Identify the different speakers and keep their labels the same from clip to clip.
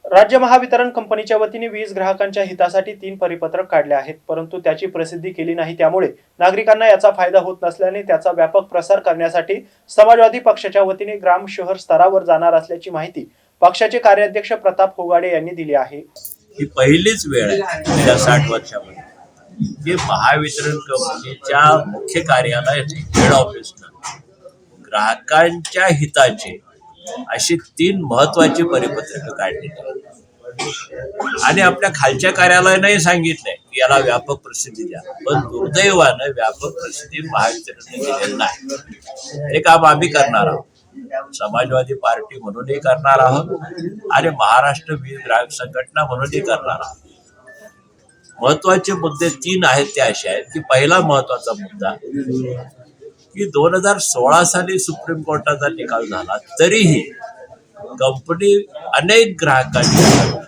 Speaker 1: राज्य महावितरण कंपनीच्या वतीने वीज ग्राहकांच्या हितासाठी 3 परिपत्रक काढले आहेत, परंतु त्याची प्रसिद्धी केली नाही। त्यामुळे नागरिकांना याचा फायदा होत नसल्याने त्याचा व्यापक प्रसार करण्यासाठी समाजवादी पक्षाच्या वतीने ग्राम शहर स्तरावर जाणार असल्याची माहिती पक्षाचे कार्याध्यक्ष प्रताप होगाडे यांनी दिली आहे।
Speaker 2: ही पहिलीच वेळ आहे गेल्या 60 वर्षामध्ये की महावितरण कंपनीच्या मुख्य कार्यालयात हेड ऑफिसनं ग्राहकांच्या हिताचे अशी 3 महत्वाची परिपत्रकं काढली आणि आपल्या खालच्या कार्यालयाने सांगितलंय की याला व्यापक प्रसिद्धी द्या, पण दुर्दैवानं व्यापक प्रसिद्धी महावितरणने दिलेली नाही। हे काम आम्ही करणार आहोत, समाजवादी पार्टी म्हणूनही करणार आहोत आणि महाराष्ट्र वीज ग्राहक संघटना म्हणूनही करणार आहोत। महत्वाचे मुद्दे 3 आहेत ते असे आहेत की पहिला महत्वाचा मुद्दा की 2016 साली सुप्रीम कोर्टाचा निकाल झाला तरीही कंपनी अनेक ग्राहकांच्या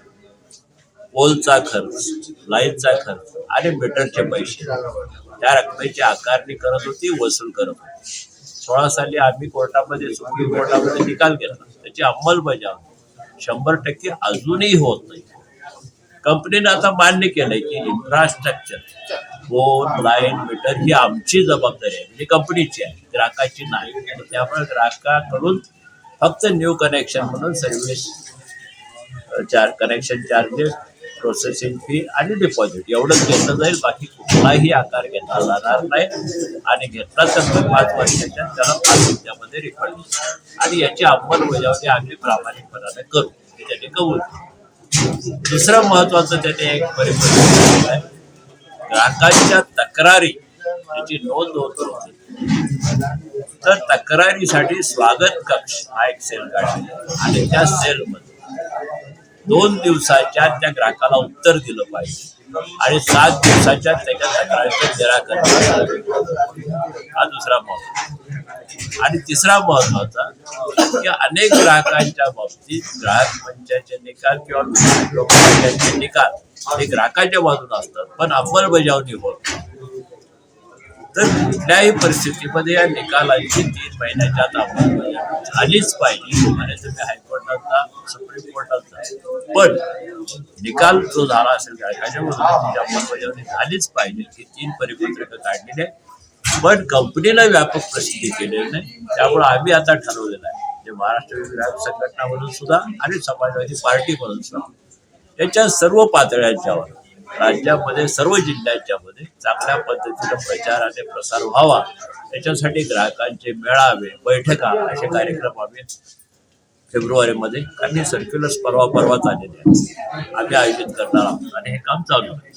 Speaker 2: पोलचा खर्च, लाईनचा खर्च आणि मीटरचे पैसे त्या रकमेची आकारणी करत होती, वसूल करत होती। 16 साली आम्ही कोर्टामध्ये सुप्रीम कोर्टामध्ये निकाल घेतला, त्याची अंमलबजावणी 100% अजूनही होत नाही। कंपनीने आता मान्य केलंय की इन्फ्रास्ट्रक्चर, फोन, लाईन, मीटर ही आमची जबाबदारी आहे, म्हणजे कंपनीची आहे, ग्राहकाची नाही। त्यामुळे ग्राहकाकडून फक्त न्यू कनेक्शन म्हणून service connection charges, processing fee आणि डिपॉझिट एवढंच घेतलं जाईल, बाकी कुठलाही आकार घेतला जाणार नाही आणि घेतला तर 5 वर्षाच्या त्याला 5 मिनिटांमध्ये रिफंड आणि याची अंमलबजावणी आम्ही प्रामाणिकपणाने करू, हे त्यांनी कबूल केलं। दुसरं महत्वाचं त्याने एक परिपत्रक आहे, ग्राहकांच्या तक्रारी याची नोंद होत होती, तर तक्रारीसाठी स्वागत कक्ष हा एक सेल काढला आणि त्या सेलमध्ये 2 दिवसाच्या त्या ग्राहकाला उत्तर दिलं पाहिजे आणि 7 दिवसाच्या त्याच्या तक्रारीचं निराकरण, हा दुसरा महत्व। आणि तिसरा महत्वाचा की अनेक ग्राहकांच्या बाबतीत ग्राहक मंचाचे निकाल किंवा लोकसंख्यांचे निकाल हे ग्राहकांच्या बाजूने असतात, पण अंमलबजावणी होत नाही। तर कुठल्याही परिस्थितीमध्ये या निकालांची 3 महिन्याच्या आत अंमलबजावणी झालीच पाहिजे आणि तुम्ही हायकोर्टात जा, सुप्रीम कोर्टात जा, पण निकाल जो झाला असेल ग्राहकांच्या बाजूने त्याची अंमलबजावणी झालीच पाहिजे। ही 3 परिपत्रकं काढलेली आहे, पण कंपनीला व्यापक प्रसिद्धी केलेली नाही। त्यामुळे आम्ही आता ठरवलेलं आहे, जे महाराष्ट्र वीज ग्राहक संघटना म्हणून सुद्धा आणि समाजवादी पार्टी म्हणून सुद्धा याच्या सर्व पातळ्यांच्यावर राज्यामध्ये सर्व जिल्ह्यांच्या मध्ये चांगल्या पद्धतीने प्रचार आणि प्रसार व्हावा, याच्यासाठी ग्राहकांचे मेळावे, बैठका असे कार्यक्रम आम्ही फेब्रुवारीमध्ये, काही सर्क्युलर्स परवाच आलेले आहेत, आम्ही आयोजित करणार आहोत आणि हे काम चालू आहे।